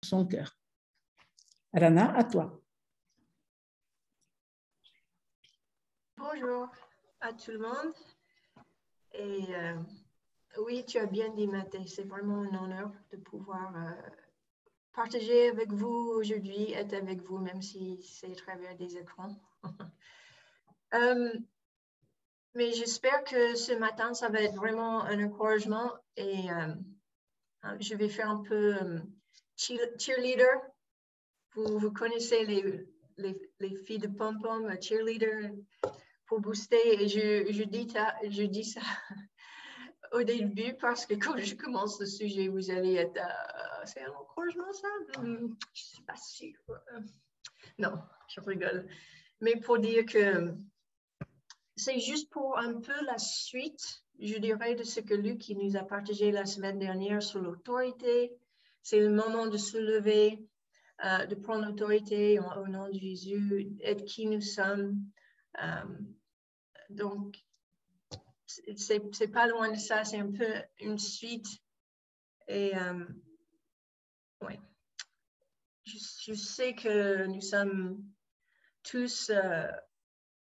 son cœur. Rana, à toi. Bonjour à tout le monde. Et oui, tu as bien dit, Mathé, c'est vraiment un honneur de pouvoir partager avec vous aujourd'hui, être avec vous, même si c'est à travers des écrans. Mais j'espère que ce matin, ça va être vraiment un encouragement et je vais faire un peu cheerleader. Vous connaissez les filles de pom-pom, cheerleader, pour booster. Et je dis ça au début parce que quand je commence le sujet, vous allez être c'est un encouragement ça? Je ne suis pas sûre. Non, je rigole. Mais pour dire que c'est juste pour un peu la suite, je dirais, de ce que Luc nous a partagé la semaine dernière sur l'autorité. C'est le moment de se lever, de prendre l'autorité au nom de Jésus, être qui nous sommes. Donc, c'est pas loin de ça, c'est un peu une suite. Et ouais, je sais que nous sommes tous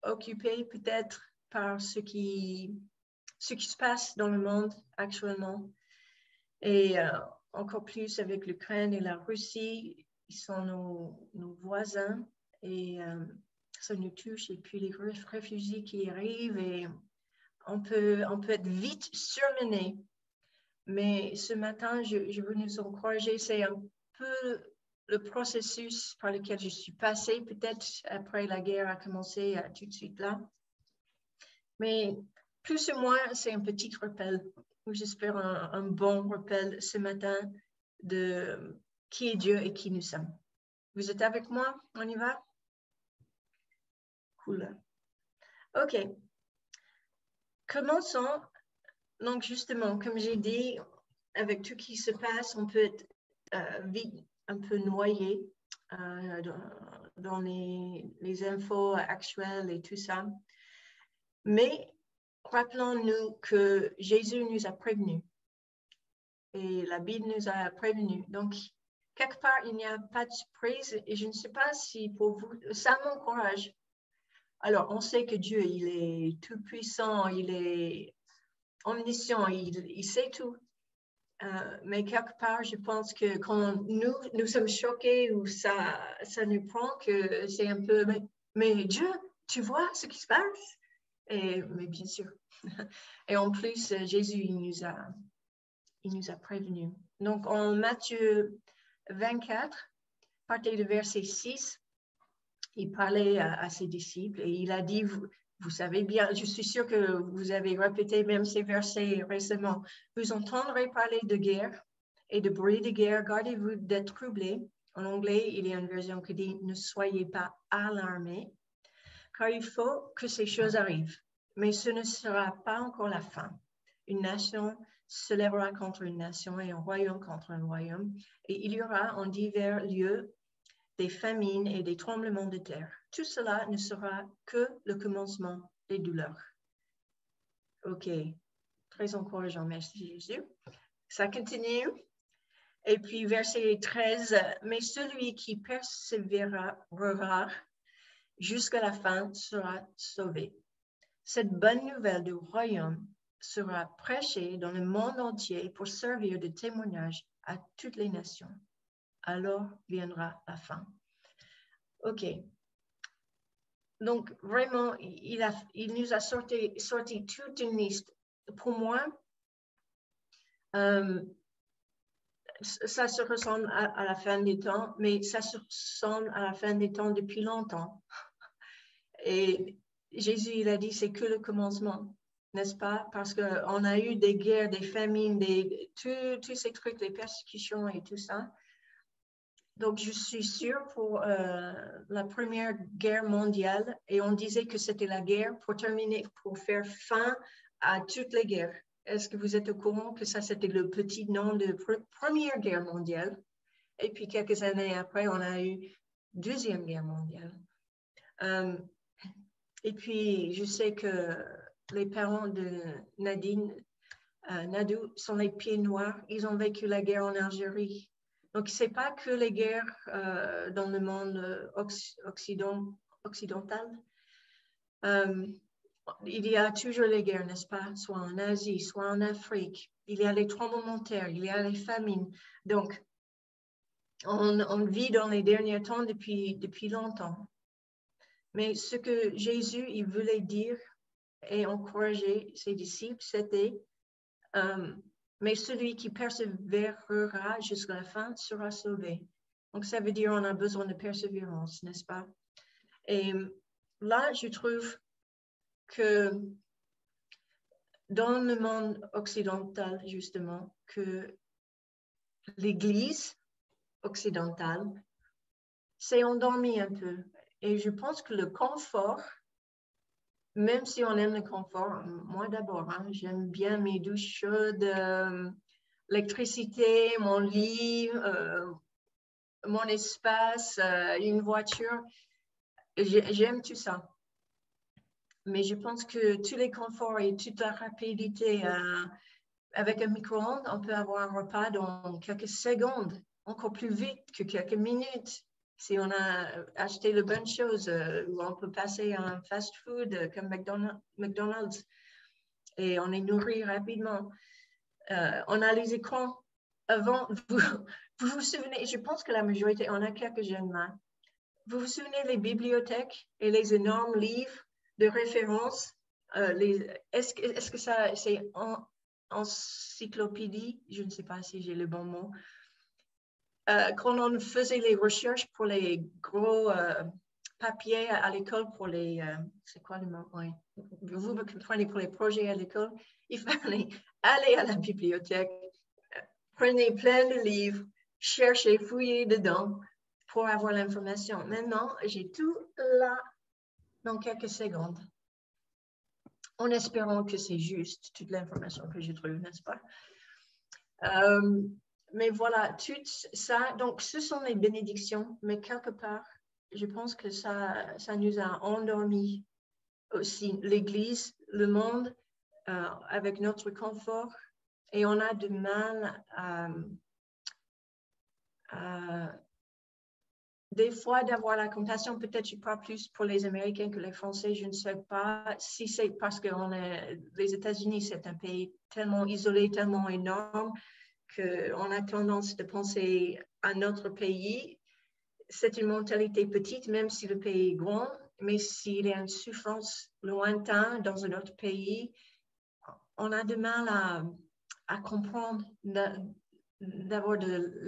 occupés peut-être par ce qui se passe dans le monde actuellement. Et encore plus avec l'Ukraine et la Russie, ils sont nos voisins et ça nous touche. Et puis les réfugiés qui arrivent et on peut être vite surmené. Mais ce matin, je veux nous encourager, c'est un peu le processus par lequel je suis passée, peut-être après la guerre a commencé tout de suite là. Mais plus ou moins, c'est un petit rappel, j'espère un bon rappel ce matin de qui est Dieu et qui nous sommes. Vous êtes avec moi? On y va? Cool. OK. Commençons. Donc, justement, comme j'ai dit, avec tout ce qui se passe, on peut être vite un peu noyé dans les infos actuelles et tout ça. Mais rappelons-nous que Jésus nous a prévenus et la Bible nous a prévenus. Donc, quelque part, il n'y a pas de surprise et je ne sais pas si pour vous, ça m'encourage. Alors, on sait que Dieu, il est tout puissant, il est omniscient, il sait tout. Mais quelque part, je pense que quand nous sommes choqués ou ça nous prend, que c'est un peu, mais Dieu, tu vois ce qui se passe? Mais bien sûr. Et en plus, Jésus, il nous a prévenus. Donc, en Matthieu 24, à partir du verset 6, il parlait à ses disciples et il a dit, vous savez bien, je suis sûre que vous avez répété même ces versets récemment. Vous entendrez parler de guerre et de bruit de guerre. Gardez-vous d'être troublés. En anglais, il y a une version qui dit « Ne soyez pas alarmés, car il faut que ces choses arrivent. Mais ce ne sera pas encore la fin. Une nation se lèvera contre une nation et un royaume contre un royaume. Et il y aura en divers lieux des famines et des tremblements de terre. Tout cela ne sera que le commencement des douleurs. » OK, très encourageant, merci Jésus. Ça continue. Et puis verset 13, « Mais celui qui persévérera jusqu'à la fin sera sauvé. » Cette bonne nouvelle du royaume sera prêchée dans le monde entier pour servir de témoignage à toutes les nations. Alors viendra la fin. OK. Donc, vraiment, il nous a sorti toute une liste. Pour moi, ça se ressemble à la fin des temps, mais ça se ressemble à la fin des temps depuis longtemps. Et Jésus, il a dit, c'est que le commencement, n'est-ce pas? Parce qu'on a eu des guerres, des famines, tous ces trucs, les persécutions et tout ça. Donc, je suis sûre pour la Première Guerre mondiale, et on disait que c'était la guerre pour terminer, pour faire fin à toutes les guerres. Est-ce que vous êtes au courant que ça, c'était le petit nom de Première Guerre mondiale? Et puis, quelques années après, on a eu Deuxième Guerre mondiale. Et puis, je sais que les parents de Nadou sont les pieds noirs. Ils ont vécu la guerre en Algérie. Donc, ce n'est pas que les guerres dans le monde occidental. Il y a toujours les guerres, n'est-ce pas? Soit en Asie, soit en Afrique. Il y a les tremblements de terre, il y a les famines. Donc, on vit dans les derniers temps depuis longtemps. Mais ce que Jésus, il voulait dire et encourager ses disciples, c'était mais celui qui persévérera jusqu'à la fin sera sauvé. Donc, ça veut dire qu'on a besoin de persévérance, n'est-ce pas? Et là, je trouve que dans le monde occidental, justement, que l'Église occidentale s'est endormie un peu. Et je pense que le confort, même si on aime le confort, moi d'abord, hein, j'aime bien mes douches chaudes, l'électricité, mon lit, mon espace, une voiture. J'aime tout ça. Mais je pense que tous les conforts et toute la rapidité, avec un micro-ondes, on peut avoir un repas dans quelques secondes, encore plus vite que quelques minutes. Si on a acheté de bonnes choses, ou on peut passer à un fast-food comme McDonald's et on est nourri rapidement. On a les écrans. Avant, vous vous souvenez, je pense que la majorité, on a quelques jeunes là. Vous vous souvenez des bibliothèques et les énormes livres de référence? Est-ce que ça, c'est encyclopédie? Je ne sais pas si j'ai le bon mot. Quand on faisait les recherches pour les gros papiers à l'école, pour les... c'est quoi le mot? Oui. Vous me comprenez, pour les projets à l'école, il fallait aller à la bibliothèque, prenez plein de livres, chercher, fouiller dedans pour avoir l'information. Maintenant, j'ai tout là dans quelques secondes, en espérant que c'est juste toute l'information que je trouve, n'est-ce pas? Mais voilà, tout ça, donc ce sont les bénédictions, mais quelque part, je pense que ça nous a endormis aussi, l'Église, le monde, avec notre confort, et on a du mal des fois d'avoir la compassion. Peut-être je parle plus pour les Américains que les Français, je ne sais pas si c'est parce que les États-Unis, c'est un pays tellement isolé, tellement énorme, qu'on a tendance de penser à notre pays. C'est une mentalité petite, même si le pays est grand, mais s'il y a une souffrance lointaine dans un autre pays, on a du mal à comprendre, d'avoir de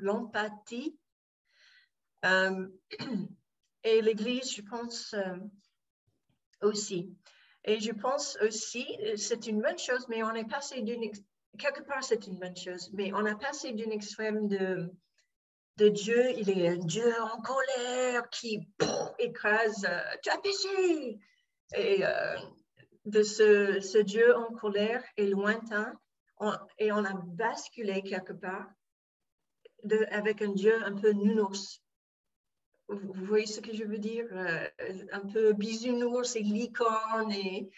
l'empathie. Et l'Église, je pense aussi. Et je pense aussi, c'est une bonne chose, mais on est passé quelque part, c'est une bonne chose, mais on a passé d'une extrême de Dieu, il est un Dieu en colère qui écrase, tu as péché. Et de ce Dieu en colère et lointain, et on a basculé quelque part avec un Dieu un peu nounours. Vous voyez ce que je veux dire? Un peu bisounours et licorne, et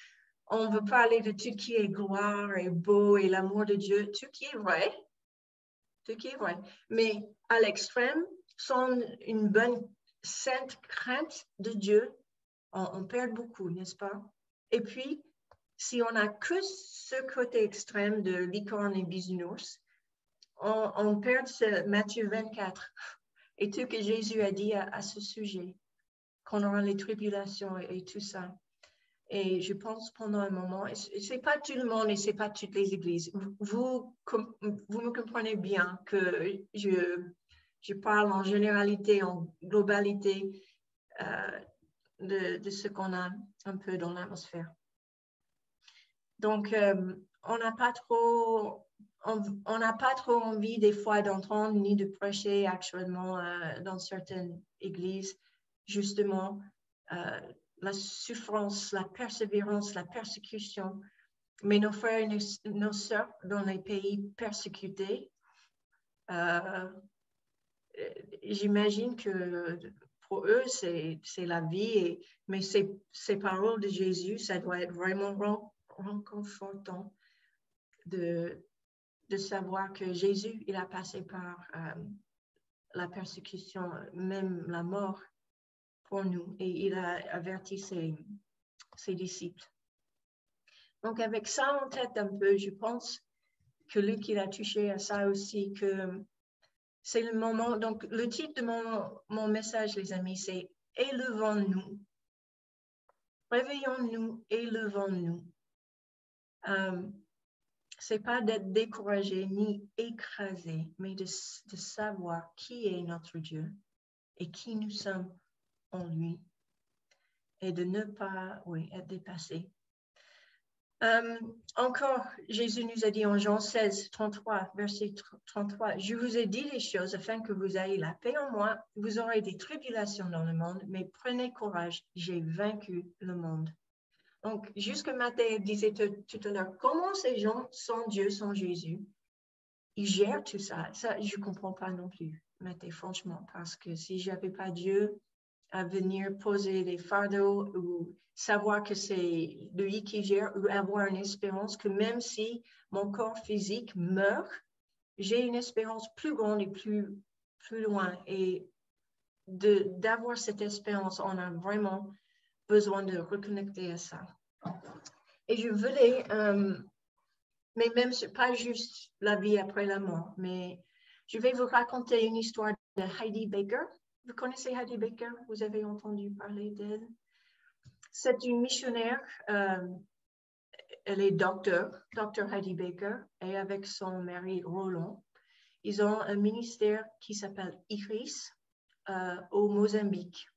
on veut parler de tout qui est gloire et beau et l'amour de Dieu, tout qui est vrai, mais à l'extrême, sans une bonne sainte crainte de Dieu, on perd beaucoup, n'est-ce pas? Et puis, si on n'a que ce côté extrême de licorne et bisounours, on perd ce Matthieu 24 et tout que Jésus a dit à ce sujet, qu'on aura les tribulations et tout ça. Et je pense pendant un moment, ce n'est pas tout le monde et ce n'est pas toutes les églises. Vous me comprenez bien que je parle en généralité, en globalité de ce qu'on a un peu dans l'atmosphère. Donc, on n'a pas trop envie des fois d'entendre ni de prêcher actuellement dans certaines églises, justement, la souffrance, la persévérance, la persécution. Mais nos frères et nos sœurs dans les pays persécutés, j'imagine que pour eux, c'est la vie. Mais ces paroles de Jésus, ça doit être vraiment réconfortant de de savoir que Jésus, il a passé par la persécution, même la mort pour nous, et il a averti ses disciples. Donc, avec ça en tête un peu, je pense que Luc, il a touché à ça aussi, que c'est le moment. Donc, le titre de mon message, les amis, c'est « Élevons-nous ». Réveillons-nous, élevons-nous. C'est pas d'être découragé ni écrasé, mais de savoir qui est notre Dieu et qui nous sommes en lui et de ne pas être dépassé. Encore, Jésus nous a dit en Jean 16, 33, verset 33, « Je vous ai dit les choses afin que vous ayez la paix en moi. Vous aurez des tribulations dans le monde, mais prenez courage, j'ai vaincu le monde. » Donc, jusque Matthieu disait tout à l'heure, comment ces gens sans Dieu, sans Jésus, ils gèrent tout ça? Ça, je ne comprends pas non plus, Matthieu, franchement, parce que si je n'avais pas Dieu à venir poser des fardeaux ou savoir que c'est lui qui gère ou avoir une espérance que même si mon corps physique meurt, j'ai une espérance plus grande et plus loin. Et d'avoir cette espérance, on a vraiment besoin de reconnecter à ça. Et je voulais, mais même pas juste la vie après la mort, mais je vais vous raconter une histoire de Heidi Baker. Vous connaissez Heidi Baker? Vous avez entendu parler d'elle? C'est une missionnaire, elle est docteur Heidi Baker, et avec son mari Roland, ils ont un ministère qui s'appelle IRIS au Mozambique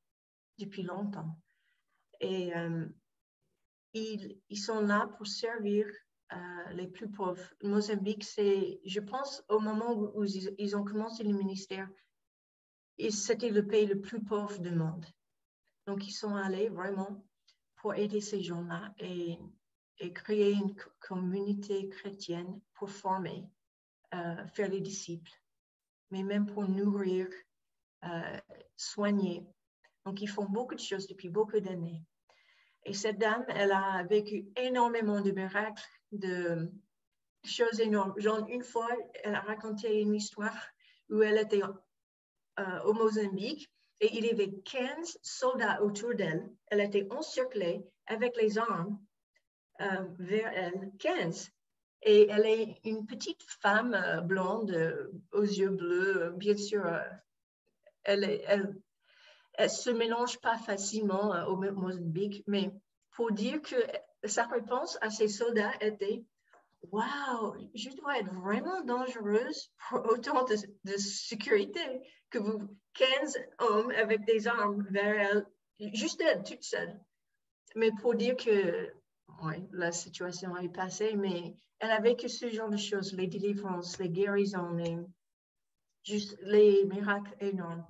depuis longtemps. Et ils sont là pour servir les plus pauvres. Mozambique, c'est, je pense, au moment où ils ont commencé le ministère, c'était le pays le plus pauvre du monde. Donc, ils sont allés vraiment pour aider ces gens-là et créer une communauté chrétienne pour former, faire les disciples, mais même pour nourrir, soigner. Donc, ils font beaucoup de choses depuis beaucoup d'années. Et cette dame, elle a vécu énormément de miracles, de choses énormes. Genre, une fois, elle a raconté une histoire où elle était au Mozambique et il y avait 15 soldats autour d'elle. Elle était encerclée avec les armes vers elle, 15. Et elle est une petite femme blonde aux yeux bleus. Bien sûr, elle se mélange pas facilement au Mozambique, mais pour dire que sa réponse à ces soldats était « Wow, je dois être vraiment dangereuse pour autant de sécurité que vous, 15 hommes avec des armes vers elle, juste elle, toute seule. » Mais pour dire que la situation est passée, mais elle a vécu ce genre de choses, les délivrances, les guérisons, les miracles énormes.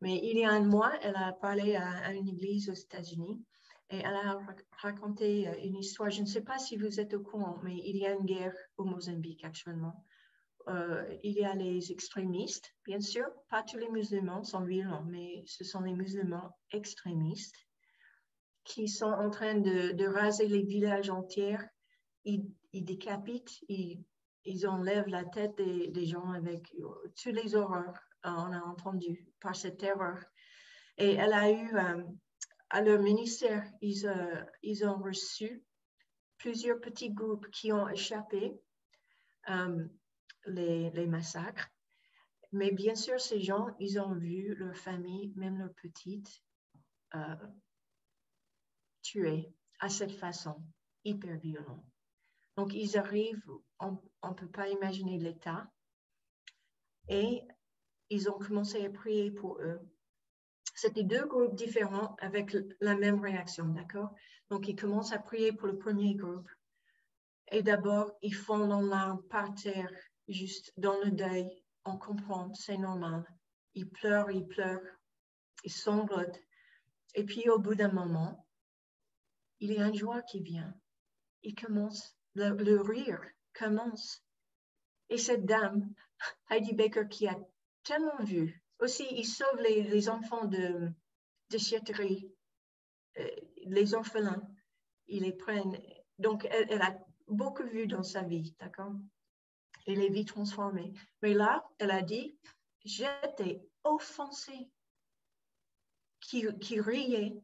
Mais il y a un mois, elle a parlé à une église aux États-Unis et elle a raconté une histoire. Je ne sais pas si vous êtes au courant, mais il y a une guerre au Mozambique actuellement. Il y a les extrémistes, bien sûr. Pas tous les musulmans sont violents, mais ce sont les musulmans extrémistes qui sont en train de raser les villages entiers. Ils décapitent, ils enlèvent la tête des gens avec toutes les horreurs. On a entendu par cette terreur. Et elle a eu, à leur ministère, ils ont reçu plusieurs petits groupes qui ont échappé les massacres. Mais bien sûr, ces gens, ils ont vu leur famille, même leurs petites, tuées à cette façon, hyper violente. Donc, ils arrivent, on ne peut pas imaginer l'état. Et ils ont commencé à prier pour eux. C'était deux groupes différents avec la même réaction, d'accord? Donc, ils commencent à prier pour le premier groupe. Et d'abord, ils fondent en larmes par terre, juste dans le deuil. On comprend, c'est normal. Ils pleurent, ils sanglotent. Et puis, au bout d'un moment, il y a une joie qui vient. Il commence, le rire commence. Et cette dame, Heidi Baker, qui a tellement vu. Aussi, ils sauvent les enfants de déchetterie, les orphelins. Ils les prennent. Donc, elle a beaucoup vu dans sa vie, d'accord? et les vies transformées. Mais là, elle a dit, j'étais offensée, qui riait,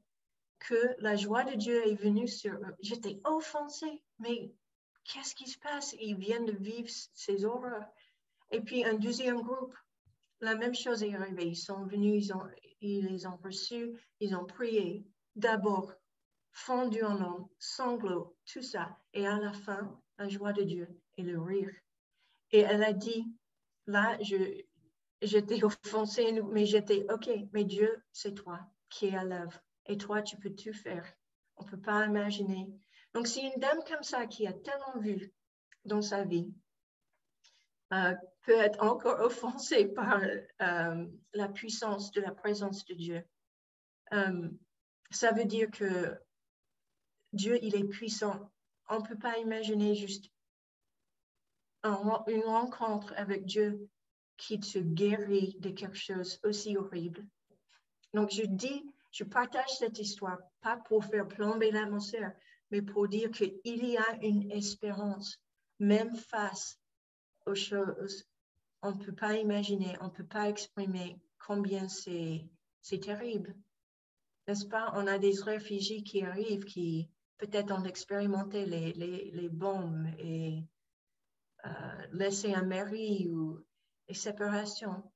que la joie de Dieu est venue sur eux. J'étais offensée, mais qu'est-ce qui se passe? Ils viennent de vivre ces horreurs. Et puis un deuxième groupe, la même chose est arrivée. Ils sont venus, ils les ont reçus, ils ont prié. D'abord, fondu en larmes, sanglots, tout ça. Et à la fin, la joie de Dieu et le rire. Et elle a dit, là, j'étais offensée, mais j'étais, OK, mais Dieu, c'est toi qui es à l'œuvre. Et toi, tu peux tout faire. On ne peut pas imaginer. Donc, c'est une dame comme ça qui a tellement vu dans sa vie, peut être encore offensée par la puissance de la présence de Dieu. Ça veut dire que Dieu, il est puissant. On ne peut pas imaginer juste une rencontre avec Dieu qui te guérit de quelque chose aussi horrible. Donc, je partage cette histoire, pas pour faire plomber l'atmosphère, mais pour dire qu'il y a une espérance, même face aux choses. On ne peut pas imaginer, on ne peut pas exprimer combien c'est terrible. N'est-ce pas? On a des réfugiés qui arrivent, qui peut-être ont expérimenté les bombes et laisser un mari ou les séparations.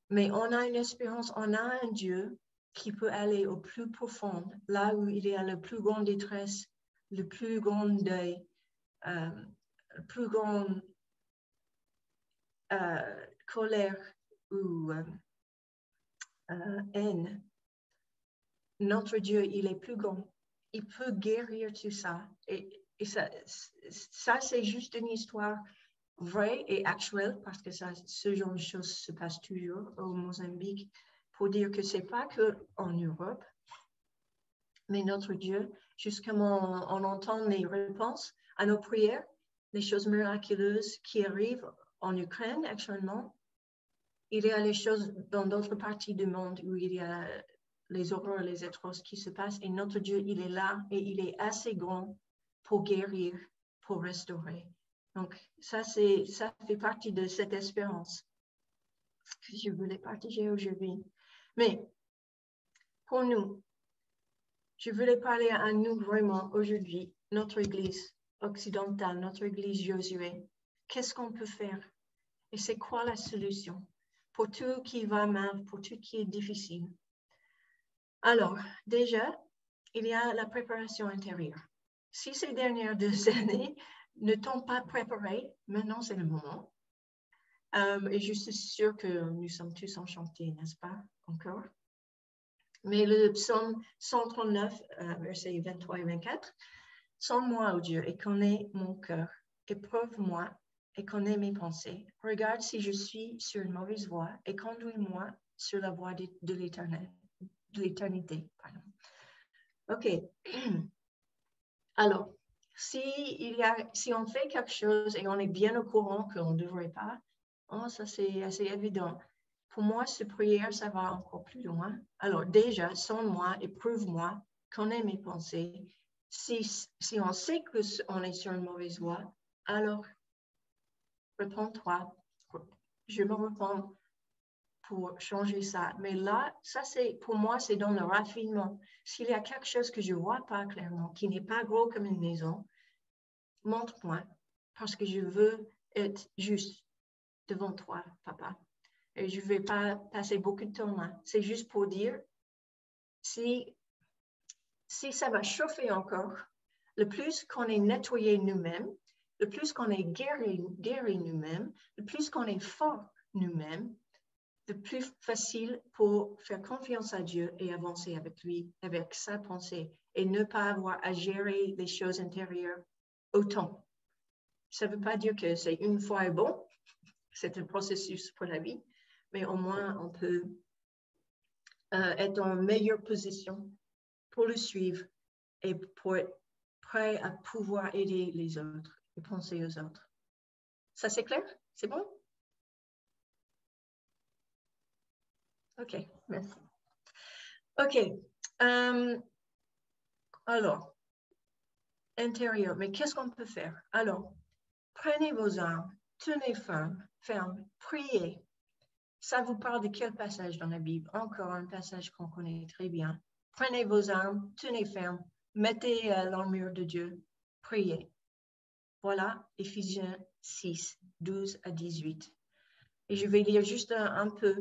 Mais on a une espérance, on a un Dieu qui peut aller au plus profond, là où il y a la plus grande détresse, le plus grand deuil, le plus grande colère ou haine. Notre Dieu, il est plus grand. Il peut guérir tout ça. Et ça c'est juste une histoire vraie et actuelle, parce que ce genre de choses se passe toujours au Mozambique, pour dire que ce n'est pas qu'en Europe, mais notre Dieu, jusqu'à on entend les réponses à nos prières, les choses miraculeuses qui arrivent en Ukraine actuellement. Il y a les choses dans d'autres parties du monde où il y a les horreurs, les atroces qui se passent, et notre Dieu, il est là et il est assez grand pour guérir, pour restaurer. Donc, ça fait partie de cette espérance que je voulais partager aujourd'hui. Mais pour nous, je voulais parler à nous vraiment aujourd'hui, notre Église occidentale, notre Église Josué. Qu'est-ce qu'on peut faire? Et c'est quoi la solution pour tout qui va mal, pour tout qui est difficile? Alors, déjà, il y a la préparation intérieure. Si ces dernières 2 années ne t'ont pas préparé, maintenant c'est le moment. Et je suis sûre que nous sommes tous enchantés, n'est-ce pas, encore? Mais le psaume 139, versets 23 et 24, « Sonde-moi, ô Dieu, et connais mon cœur. Éprouve-moi et connais mes pensées. Regarde si je suis sur une mauvaise voie et conduis-moi sur la voie de l'éternité. » OK. Alors, si on fait quelque chose et on est bien au courant qu'on ne devrait pas, ça c'est assez évident. Pour moi, cette prière, ça va encore plus loin. Alors déjà, sonde-moi, éprouve-moi, connais mes pensées. Si on sait qu'on est sur une mauvaise voie, alors réponds-toi. Je me réponds pour changer ça. Mais là, ça c'est, pour moi, c'est dans le raffinement. S'il y a quelque chose que je ne vois pas clairement, qui n'est pas gros comme une maison, montre-moi, parce que je veux être juste devant toi, papa. Et je ne vais pas passer beaucoup de temps là. C'est juste pour dire, si ça va chauffer encore, le plus qu'on est nettoyé nous-mêmes, le plus qu'on est guéri nous-mêmes, le plus qu'on est fort nous-mêmes, le plus facile pour faire confiance à Dieu et avancer avec lui, avec sa pensée, et ne pas avoir à gérer les choses intérieures autant. Ça ne veut pas dire que c'est une fois et bon, c'est un processus pour la vie, mais au moins on peut être en meilleure position pour le suivre et pour être prêt à pouvoir aider les autres et penser aux autres. Ça c'est clair? C'est bon? OK, merci. OK. Alors, intérieur, mais qu'est-ce qu'on peut faire? Alors, prenez vos armes, tenez ferme, priez. Ça vous parle de quel passage dans la Bible? Encore un passage qu'on connaît très bien. Prenez vos armes, tenez ferme, mettez l'armure de Dieu, priez. Voilà, Éphésiens 6, 12 à 18. Et je vais lire juste un peu.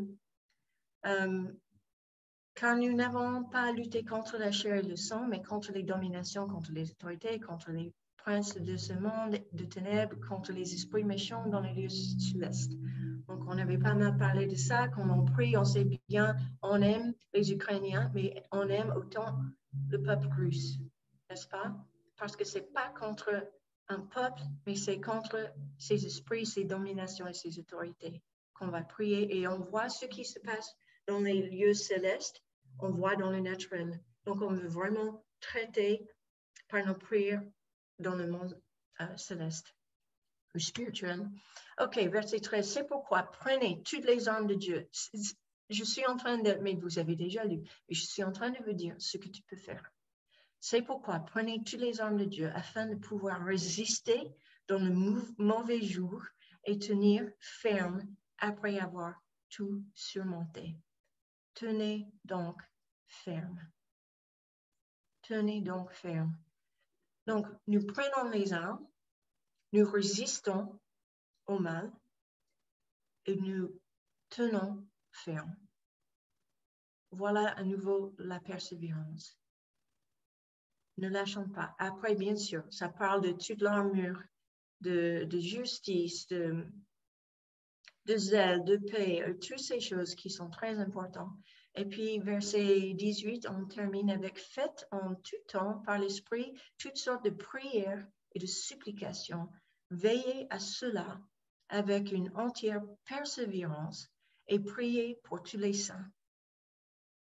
Car nous n'avons pas à lutter contre la chair et le sang, mais contre les dominations, contre les autorités, contre les princes de ce monde de ténèbres, contre les esprits méchants dans les lieux célestes. Donc, on n'avait pas mal parlé de ça. Quand on prie, on sait bien, on aime les Ukrainiens, mais on aime autant le peuple russe, n'est-ce pas? Parce que ce n'est pas contre un peuple, mais c'est contre ses esprits, ses dominations et ses autorités qu'on va prier. Et on voit ce qui se passe dans les lieux célestes, on voit dans le naturel. Donc, on veut vraiment traiter par nos prières dans le monde céleste ou spirituel. OK, verset 13. C'est pourquoi prenez toutes les armes de Dieu. Je suis en train de, mais vous avez déjà lu, mais je suis en train de vous dire ce que tu peux faire. C'est pourquoi prenez toutes les armes de Dieu afin de pouvoir résister dans le mauvais jour et tenir ferme après avoir tout surmonté. Tenez donc ferme. Tenez donc ferme. Donc, nous prenons les armes, nous résistons au mal et nous tenons ferme. Voilà à nouveau la persévérance. Ne lâchons pas. Après, bien sûr, ça parle de toute l'armure, de justice, de zèle, de paix, toutes ces choses qui sont très importantes. Et puis, verset 18, on termine avec « Faites en tout temps par l'Esprit toutes sortes de prières et de supplications. Veillez à cela avec une entière persévérance et priez pour tous les saints. »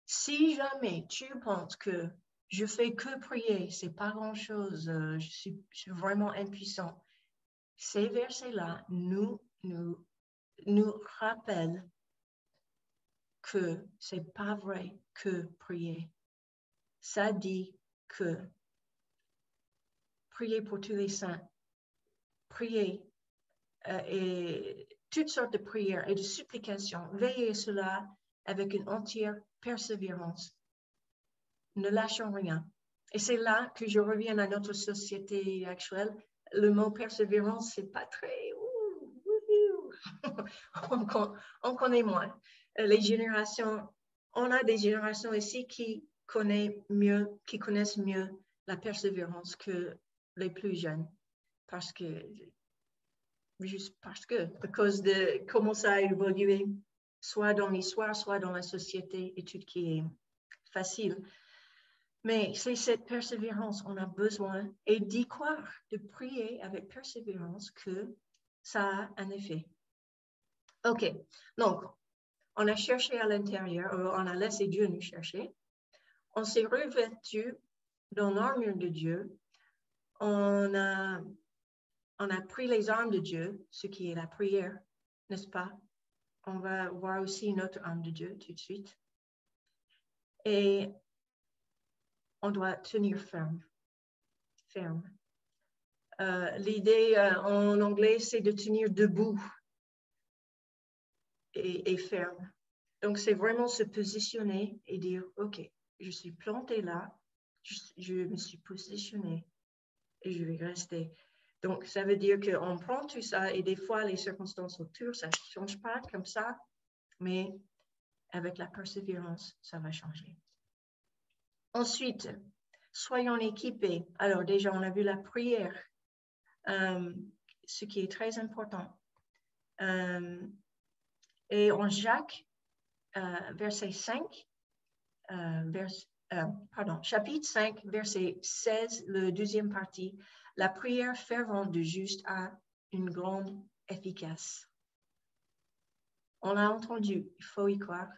Si jamais tu penses que je fais que prier, c'est pas grand-chose, je suis vraiment impuissant, ces versets-là nous rappellent que c'est pas vrai que prier. Ça dit que prier pour tous les saints, prier et toutes sortes de prières et de supplications, veillez cela avec une entière persévérance. Ne lâchons rien. Et c'est là que je reviens à notre société actuelle. Le mot persévérance, c'est pas très... on connaît moins. Les générations, on a des générations ici qui connaissent mieux la persévérance que les plus jeunes. À cause de comment ça a évolué, soit dans l'histoire, soit dans la société, et tout qui est facile. Mais c'est cette persévérance, on a besoin, et d'y croire, de prier avec persévérance que ça a un effet. OK, donc, on a cherché à l'intérieur, on a laissé Dieu nous chercher. On s'est revêtu dans l'armure de Dieu. On a pris les armes de Dieu, ce qui est la prière, n'est-ce pas? On va voir aussi notre arme de Dieu tout de suite. Et on doit tenir ferme. L'idée en anglais, c'est de tenir debout et ferme. Donc, c'est vraiment se positionner et dire, OK, je suis planté là, je me suis positionné et je vais rester. Donc, ça veut dire qu'on prend tout ça et des fois, les circonstances autour, ça ne change pas comme ça, mais avec la persévérance, ça va changer. Ensuite, soyons équipés. Alors, déjà, on a vu la prière, ce qui est très important. Et en Jacques, verset 5, chapitre 5, verset 16, le deuxième partie, la prière fervente du juste a une grande efficace. On a entendu, il faut y croire,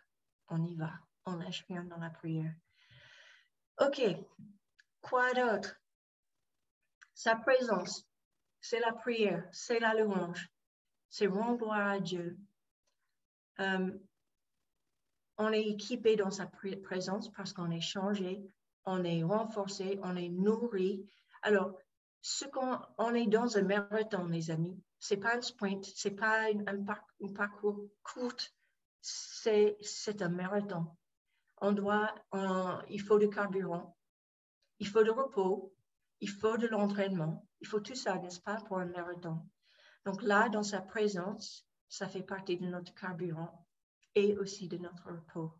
on y va, on lâche rien dans la prière. OK, quoi d'autre? Sa présence, c'est la prière, c'est la louange, c'est rendre gloire à Dieu. On est équipé dans sa présence parce qu'on est changé, on est renforcé, on est nourri. Alors, on est dans un marathon, les amis. Ce n'est pas un sprint, ce n'est pas un parcours court, c'est un marathon. Il faut du carburant, il faut du repos, il faut de l'entraînement, il faut tout ça, n'est-ce pas, pour un marathon. Donc là, dans sa présence, ça fait partie de notre carburant et aussi de notre repos.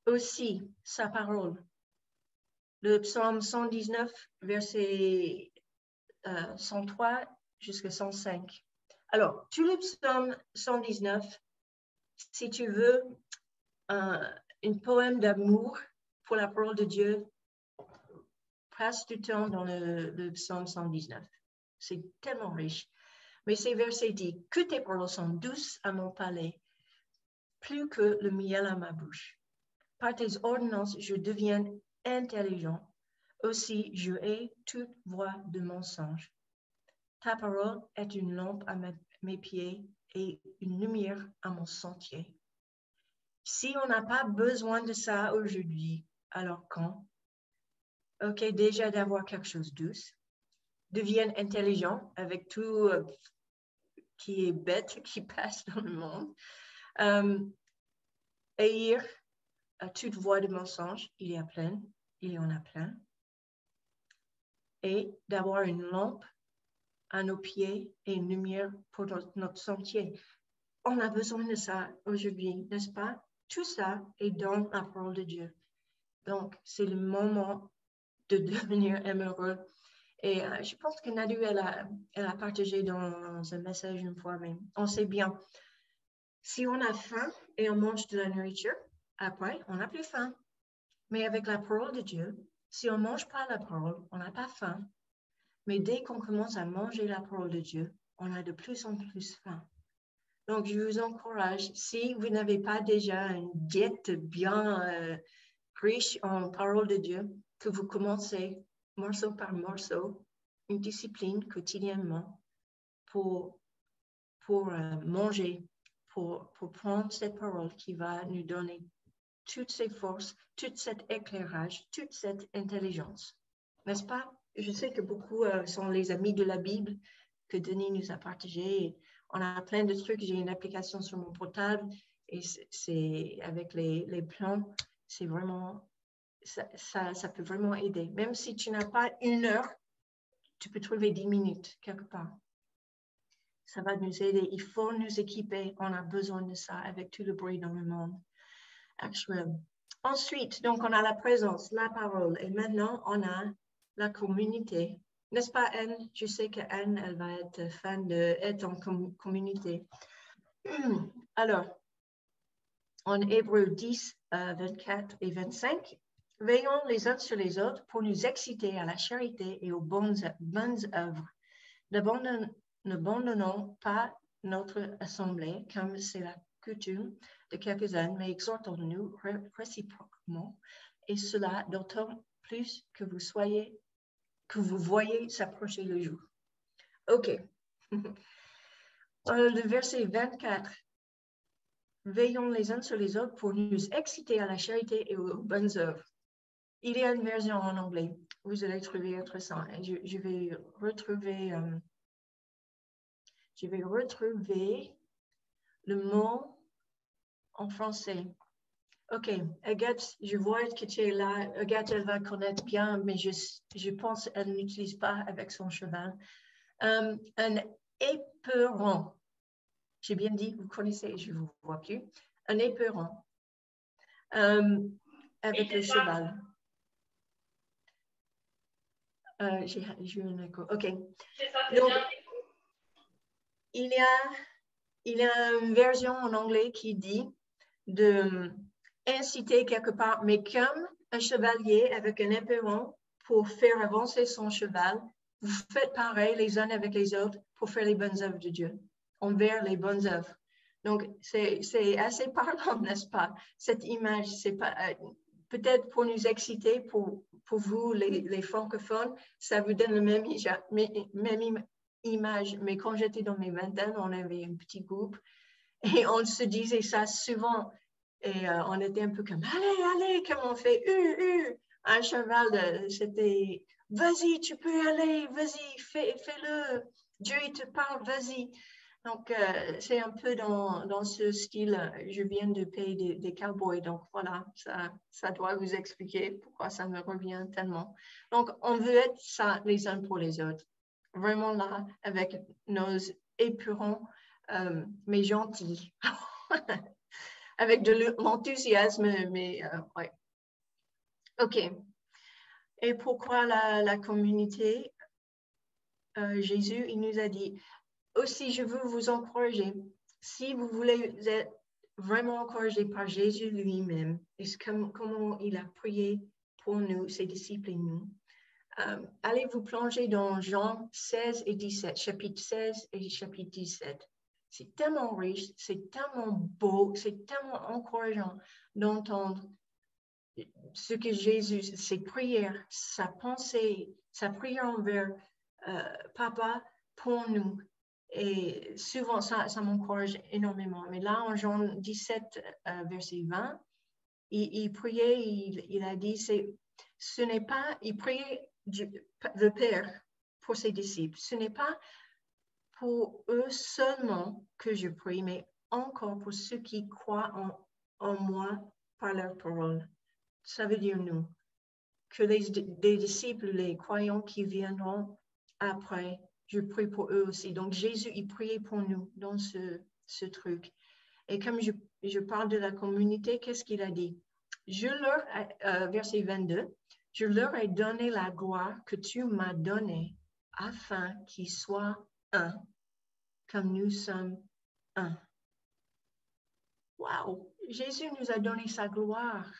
Aussi, sa parole. Le psaume 119, verset 103 jusqu'à 105. Alors, tout le psaume 119, si tu veux, un poème d'amour pour la parole de Dieu, passe du temps dans le psaume 119. C'est tellement riche. Mais ces versets disent « Que tes paroles sont douces à mon palais, plus que le miel à ma bouche. Par tes ordonnances, je deviens intelligent. Aussi, je hais toute voix de mensonge. Ta parole est une lampe à mes pieds et une lumière à mon sentier. » Si on n'a pas besoin de ça aujourd'hui, alors quand? Ok, déjà d'avoir quelque chose de douce, devienne intelligent avec tout qui est bête qui passe dans le monde. Haïr toute voix de mensonge, il y en a plein. Et d'avoir une lampe à nos pieds et une lumière pour notre sentier. On a besoin de ça aujourd'hui, n'est-ce pas? Tout ça est dans la parole de Dieu. Donc, c'est le moment de devenir amoureux. Et je pense que Nadu, elle a partagé dans un message une fois, mais on sait bien, si on a faim et on mange de la nourriture, après, on n'a plus faim. Mais avec la parole de Dieu, si on ne mange pas la parole, on n'a pas faim. Mais dès qu'on commence à manger la parole de Dieu, on a de plus en plus faim. Donc, je vous encourage, si vous n'avez pas déjà une diète bien riche en parole de Dieu, que vous commencez morceau par morceau, une discipline quotidiennement pour manger, pour prendre cette parole qui va nous donner toutes ces forces, tout cet éclairage, toute cette intelligence. N'est-ce pas? Je sais que beaucoup sont les amis de la Bible que Denis nous a partagé. On a plein de trucs. J'ai une application sur mon portable et c'est avec les plans, c'est vraiment, ça peut vraiment aider. Même si tu n'as pas 1 heure, tu peux trouver 10 minutes quelque part. Ça va nous aider. Il faut nous équiper. On a besoin de ça avec tout le bruit dans le monde actuel. Ensuite, donc, on a la présence, la parole. Et maintenant, on a la communauté. N'est-ce pas, Anne? Je sais que Anne, elle va être fan d'être en communauté. Alors, en Hébreux 10, 24 et 25, veillons les uns sur les autres pour nous exciter à la charité et aux bonnes œuvres. N'abandonnons pas notre assemblée, comme c'est la coutume de quelques-uns, mais exhortons-nous réciproquement, et cela d'autant plus que vous voyez s'approcher le jour. OK. Le verset 24. Veillons les uns sur les autres pour nous exciter à la charité et aux bonnes œuvres. Il y a une version en anglais. Vous allez trouver intéressant. Je vais retrouver le mot en français. OK, Agathe, je vois que tu es là. Agathe, elle va connaître bien, mais je pense qu'elle n'utilise pas avec son cheval. Un éperon. J'ai bien dit, vous connaissez, je ne vous vois plus. Un éperon avec le cheval. J'ai eu un écho. OK. Donc, il y a une version en anglais qui dit de inciter quelque part, mais comme un chevalier avec un éperon pour faire avancer son cheval, vous faites pareil les uns avec les autres pour faire les bonnes œuvres de Dieu, envers les bonnes œuvres. Donc, c'est assez parlant, n'est-ce pas? Cette image, c'est pas peut-être pour nous exciter, pour vous, les francophones, ça vous donne la même image. Mais quand j'étais dans mes vingtaines, on avait un petit groupe et on se disait ça souvent. Et on était un peu comme, allez, comme on fait, un cheval, c'était vas-y, tu peux y aller, vas-y, fais-le. Dieu, il te parle, vas-y. Donc, c'est un peu dans ce style. Je viens de payer des cowboys, donc voilà, ça doit vous expliquer pourquoi ça me revient tellement. Donc, on veut être ça les uns pour les autres. Vraiment là, avec nos épurons, mais gentils. Avec de l'enthousiasme, mais ouais. OK. Et pourquoi la communauté? Jésus, il nous a dit, aussi, je veux vous encourager. Si vous voulez être vraiment encouragé par Jésus lui-même, et comment il a prié pour nous, ses disciples et nous, allez vous plonger dans Jean 16 et 17, chapitre 16 et chapitre 17. C'est tellement riche, c'est tellement beau, c'est tellement encourageant d'entendre ce que Jésus, ses prières, sa pensée, sa prière envers Papa pour nous. Et souvent, ça m'encourage énormément. Mais là, en Jean 17, verset 20, il priait, il a dit, ce n'est pas, il priait le Père pour ses disciples. Ce n'est pas pour eux seulement que je prie, mais encore pour ceux qui croient en moi par leur parole. Ça veut dire nous, que les disciples, les croyants qui viendront après, je prie pour eux aussi. Donc, Jésus, il priait pour nous dans ce truc. Et comme je parle de la communauté, qu'est-ce qu'il a dit? Verset 22, je leur ai donné la gloire que tu m'as donnée afin qu'ils soient un, comme nous sommes un. Wow! Jésus nous a donné sa gloire.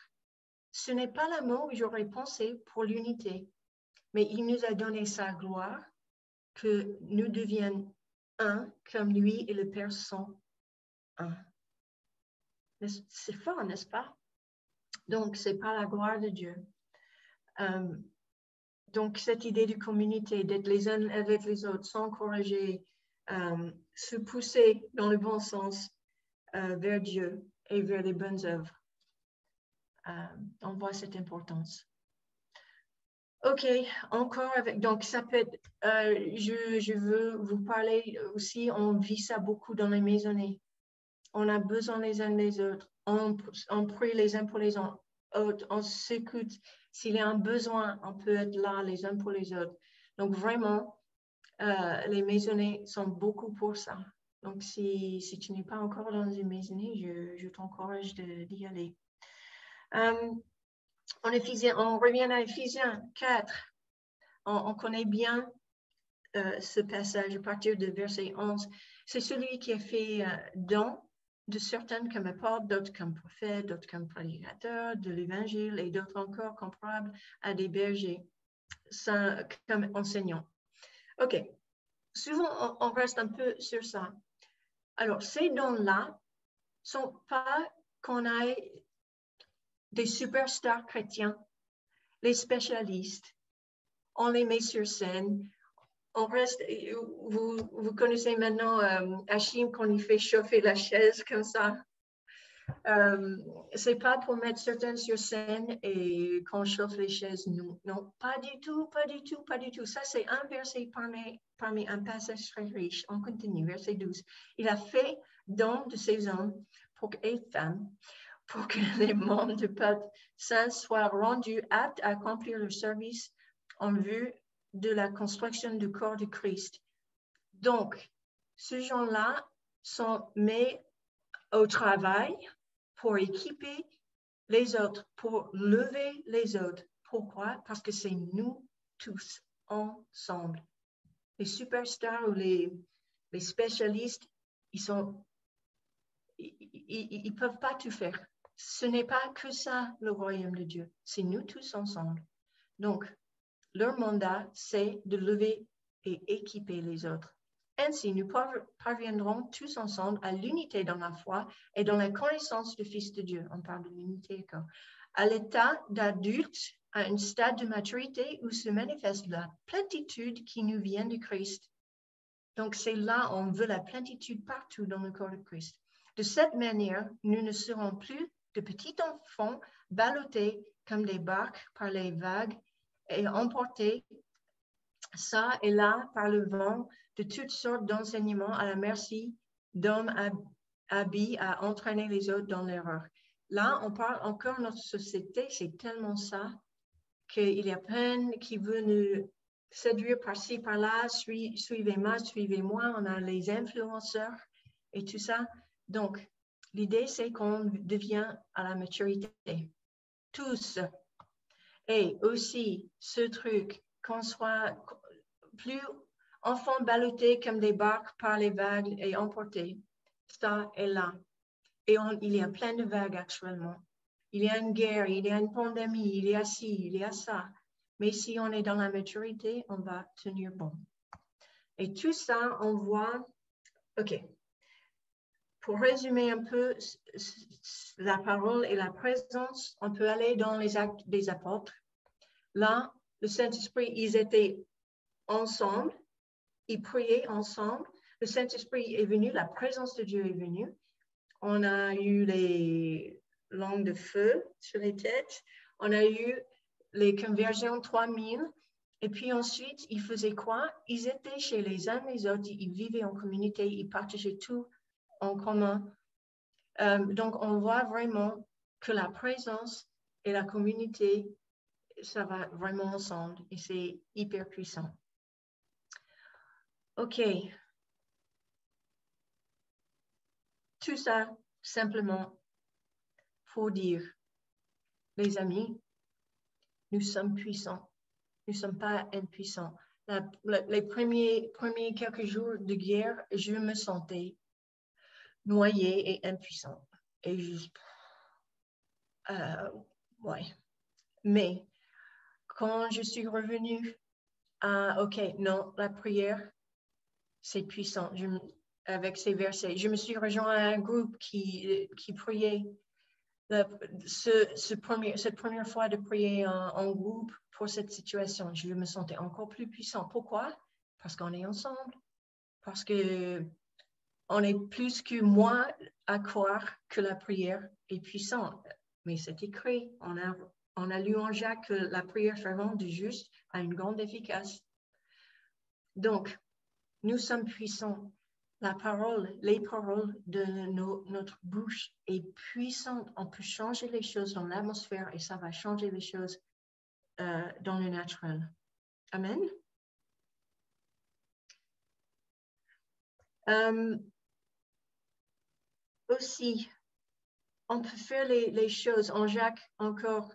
Ce n'est pas l'amour que j'aurais pensé pour l'unité, mais il nous a donné sa gloire, que nous devions un, comme lui et le Père sont un. C'est fort, n'est-ce pas? Donc, c'est par la gloire de Dieu. Donc, cette idée de communauté, d'être les uns avec les autres, s'encourager, se pousser dans le bon sens vers Dieu et vers les bonnes œuvres. On voit cette importance. OK, encore avec, donc ça peut être, je veux vous parler aussi, on vit ça beaucoup dans les maisonnées. On a besoin les uns des autres, on prie les uns pour les autres, on s'écoute. S'il y a un besoin, on peut être là les uns pour les autres. Donc vraiment, les maisonnées sont beaucoup pour ça. Donc si tu n'es pas encore dans une maisonnée, je t'encourage d'y aller. On revient à Éphésiens 4. On connaît bien ce passage à partir de verset 11. C'est celui qui a fait don de certains comme apôtres, d'autres comme prophètes, d'autres comme prédicateurs de l'évangile et d'autres encore comparables à des bergers comme enseignants. OK. Souvent, on reste un peu sur ça. Alors, ces dons-là ne sont pas qu'on ait des superstars chrétiens, les spécialistes. On les met sur scène. On reste, vous connaissez maintenant Achim quand il fait chauffer la chaise comme ça. C'est pas pour mettre certains sur scène et qu'on chauffe les chaises, non, pas du tout, pas du tout, pas du tout. Ça, c'est un verset parmi un passage très riche. On continue, verset 12. Il a fait don de ses hommes et femmes pour que les membres du peuple saint soient rendus aptes à accomplir le service en vue de la construction du corps de Christ. Donc, ces gens-là sont mis au travail pour équiper les autres, pour lever les autres. Pourquoi? Parce que c'est nous tous ensemble. Les superstars ou les spécialistes, ils peuvent pas tout faire. Ce n'est pas que ça, le royaume de Dieu. C'est nous tous ensemble. Donc, leur mandat, c'est de lever et équiper les autres. Ainsi, nous parviendrons tous ensemble à l'unité dans la foi et dans la connaissance du Fils de Dieu. On parle de l'unité, à l'état d'adulte, à un stade de maturité où se manifeste la plénitude qui nous vient de Christ. Donc, c'est là, on veut la plénitude partout dans le corps de Christ. De cette manière, nous ne serons plus de petits enfants ballottés comme des barques par les vagues et emportés ça et là par le vent de toutes sortes d'enseignements à la merci d'hommes habits à entraîner les autres dans l'erreur. Là, on parle encore de notre société, c'est tellement ça qu'il y a plein qui veulent nous séduire par-ci, par-là, suivez-moi, suivez-moi, on a les influenceurs et tout ça. Donc, l'idée, c'est qu'on devient à la maturité, tous. Et aussi, ce truc, qu'on soit plus enfants ballottés comme des barques par les vagues et emportés, ça est là. Et il y a plein de vagues actuellement. Il y a une guerre, il y a une pandémie, il y a ci, il y a ça. Mais si on est dans la maturité, on va tenir bon. Et tout ça, on voit, OK. Pour résumer un peu la parole et la présence, on peut aller dans les actes des apôtres. Là, le Saint-Esprit, ils étaient ensemble, ils priaient ensemble. Le Saint-Esprit est venu, la présence de Dieu est venue. On a eu les langues de feu sur les têtes. On a eu les conversions 3000. Et puis ensuite, ils faisaient quoi? Ils étaient chez les uns les autres, ils vivaient en communauté, ils partageaient tout en commun. Donc, on voit vraiment que la présence et la communauté, ça va vraiment ensemble et c'est hyper puissant. OK. Tout ça, simplement, pour dire, les amis, nous sommes puissants. Nous ne sommes pas impuissants. Les premiers quelques jours de guerre, je me sentais noyée et impuissante. Et juste, ouais. Mais quand je suis revenue à, OK, non, la prière, c'est puissant. Avec ces versets, je me suis rejoint à un groupe qui priait. Cette première fois de prier en groupe pour cette situation, je me sentais encore plus puissant. Pourquoi? Parce qu'on est ensemble. Parce qu'on est plus que moi à croire que la prière est puissante. Mais c'est écrit. On a lu en Jacques que la prière fervente du juste a une grande efficace. Donc, nous sommes puissants. La parole, les paroles de notre bouche est puissante. On peut changer les choses dans l'atmosphère et ça va changer les choses dans le naturel. Amen. Aussi, on peut faire les choses en Jacques encore,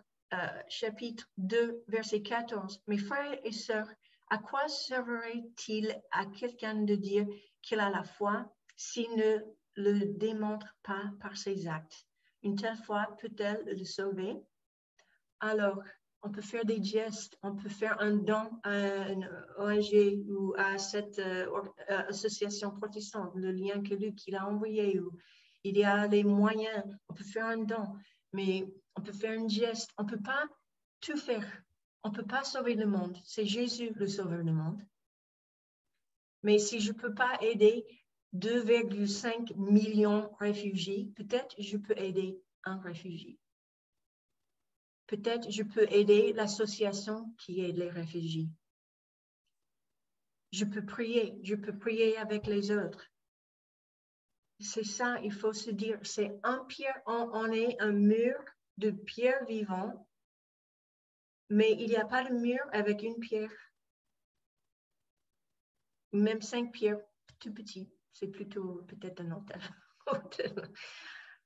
chapitre 2, verset 14. Mes frères et sœurs, à quoi servirait-il à quelqu'un de dire qu'il a la foi s'il ne le démontre pas par ses actes? Une telle foi peut-elle le sauver? Alors, on peut faire des gestes, on peut faire un don à une ONG ou à cette association protestante, le lien que Luc il a envoyé, ou il y a les moyens, on peut faire un don, mais on peut faire un geste, on ne peut pas tout faire. On ne peut pas sauver le monde, c'est Jésus le sauveur du monde. Mais si je ne peux pas aider 2,5 millions de réfugiés, peut-être je peux aider un réfugié. Peut-être je peux aider l'association qui aide les réfugiés. Je peux prier avec les autres. C'est ça, il faut se dire, c'est un pierre, on est un mur de pierre vivant, mais il n'y a pas de mur avec une pierre. Même 5 pierres, tout petit, c'est plutôt peut-être un hôtel.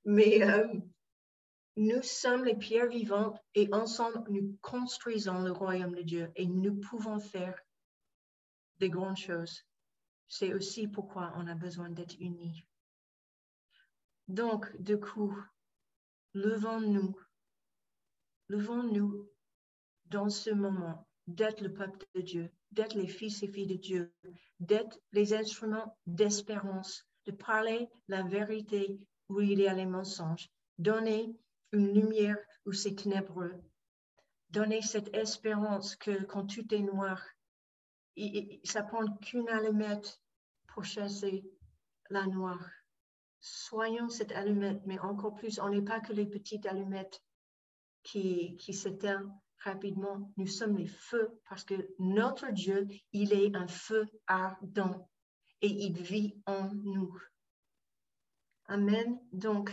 Mais nous sommes les pierres vivantes et ensemble, nous construisons le royaume de Dieu et nous pouvons faire des grandes choses. C'est aussi pourquoi on a besoin d'être unis. Donc, du coup, levons-nous dans ce moment d'être le peuple de Dieu, d'être les fils et filles de Dieu, d'être les instruments d'espérance, de parler la vérité où il y a les mensonges, donner une lumière où c'est ténébreux, donner cette espérance que quand tout est noir, ça ne prend qu'une allumette pour chasser la noire. Soyons cette allumette, mais encore plus, on n'est pas que les petites allumettes qui s'éteignent, rapidement, nous sommes les feux parce que notre Dieu, il est un feu ardent et il vit en nous. Amen. Donc,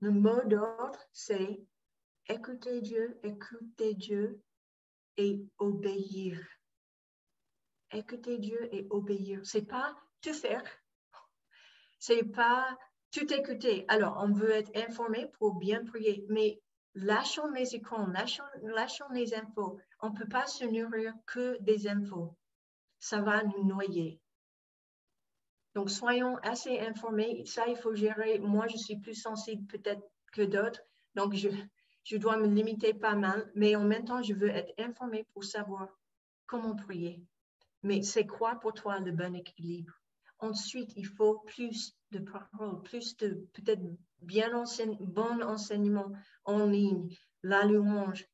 le mot d'ordre, c'est écouter Dieu et obéir. Écouter Dieu et obéir. C'est pas tout faire. C'est pas tout écouter. Alors, on veut être informé pour bien prier, mais lâchons les écrans, lâchons les infos. On ne peut pas se nourrir que des infos. Ça va nous noyer. Donc, soyons assez informés. Ça, il faut gérer. Moi, je suis plus sensible peut-être que d'autres. Donc, je dois me limiter pas mal. Mais en même temps, je veux être informée pour savoir comment prier. Mais c'est quoi pour toi le bon équilibre? Ensuite, il faut plus de paroles, plus de peut-être bon enseignement en ligne, la louange,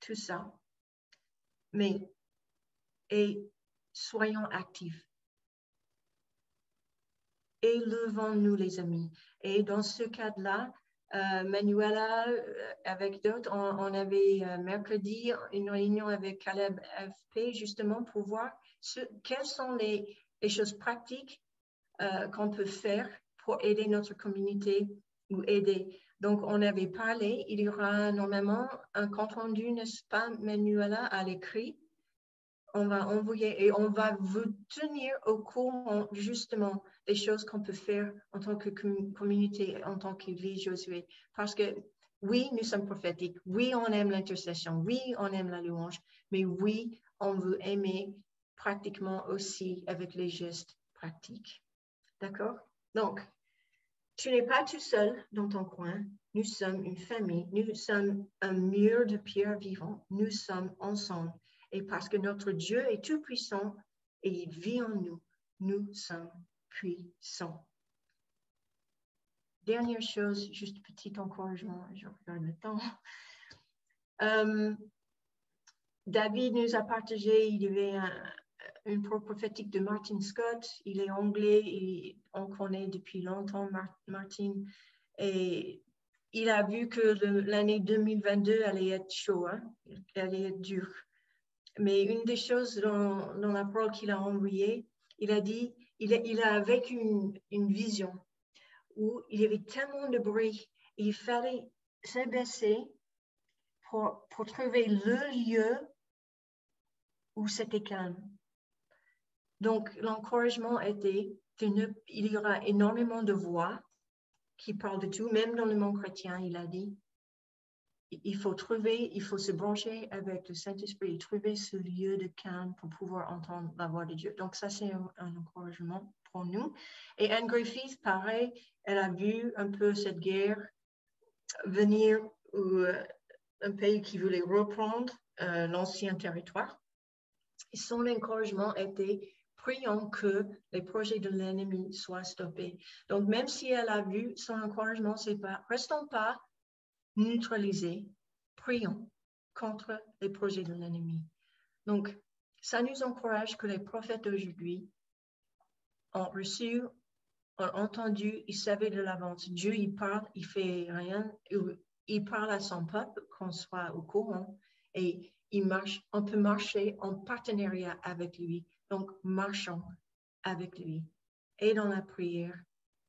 tout ça. Mais, et soyons actifs. Élevons-nous, les amis. Et dans ce cadre-là, Manuela, avec d'autres, on avait mercredi une réunion avec Caleb FP justement pour voir quelles sont les choses pratiques qu'on peut faire pour aider notre communauté ou aider. Donc, on avait parlé, il y aura normalement un compte rendu, n'est-ce pas, Manuela, à l'écrit. On va envoyer et on va vous tenir au courant justement des choses qu'on peut faire en tant que communauté, en tant qu'Église Josué. Parce que oui, nous sommes prophétiques. Oui, on aime l'intercession. Oui, on aime la louange. Mais oui, on veut aimer pratiquement aussi avec les gestes pratiques. D'accord? Donc, tu n'es pas tout seul dans ton coin. Nous sommes une famille. Nous sommes un mur de pierre vivant. Nous sommes ensemble. Et parce que notre Dieu est tout puissant et il vit en nous, nous sommes puissants. Dernière chose, juste petit encouragement, je regarde le temps. David nous a partagé, il y avait une prophétique de Martin Scott. Il est anglais et on connaît depuis longtemps Martin. Et il a vu que l'année 2022 allait être chaud, hein? Elle allait être dure. Mais une des choses dans la parole qu'il a envoyée, il a dit, il a vécu une vision où il y avait tellement de bruit et il fallait s'abaisser pour trouver le lieu où c'était calme. Donc, l'encouragement était qu'il y aura énormément de voix qui parlent de tout, même dans le monde chrétien, il a dit. Il faut se brancher avec le Saint-Esprit et trouver ce lieu de calme pour pouvoir entendre la voix de Dieu. Donc, ça, c'est un encouragement pour nous. Et Anne Griffith, pareil, elle a vu un peu cette guerre venir, un pays qui voulait reprendre l'ancien territoire. Et son encouragement était prions que les projets de l'ennemi soient stoppés. Donc, même si elle a vu, son encouragement, c'est pas, restons pas neutralisés, prions contre les projets de l'ennemi. Donc, ça nous encourage que les prophètes d'aujourd'hui ont reçu, ont entendu, ils savaient de l'avance. Dieu, il parle, il fait rien, il parle à son peuple, qu'on soit au courant, et on peut marcher en partenariat avec lui. Donc, marchons avec lui, et dans la prière,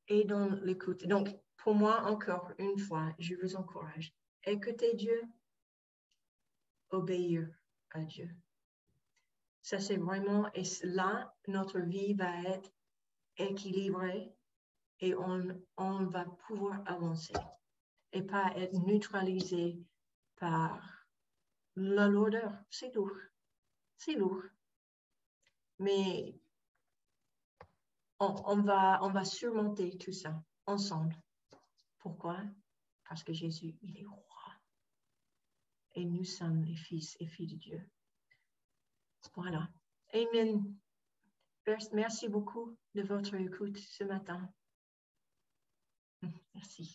et dans l'écoute. Donc, pour moi, encore une fois, je vous encourage. Écoutez Dieu, obéir à Dieu. Ça, c'est vraiment, et là, notre vie va être équilibrée et on va pouvoir avancer et pas être neutralisé par la lourdeur. C'est lourd. C'est lourd. Mais on va surmonter tout ça ensemble. Pourquoi? Parce que Jésus, il est roi. Et nous sommes les fils et filles de Dieu. Voilà. Amen. Merci beaucoup de votre écoute ce matin. Merci.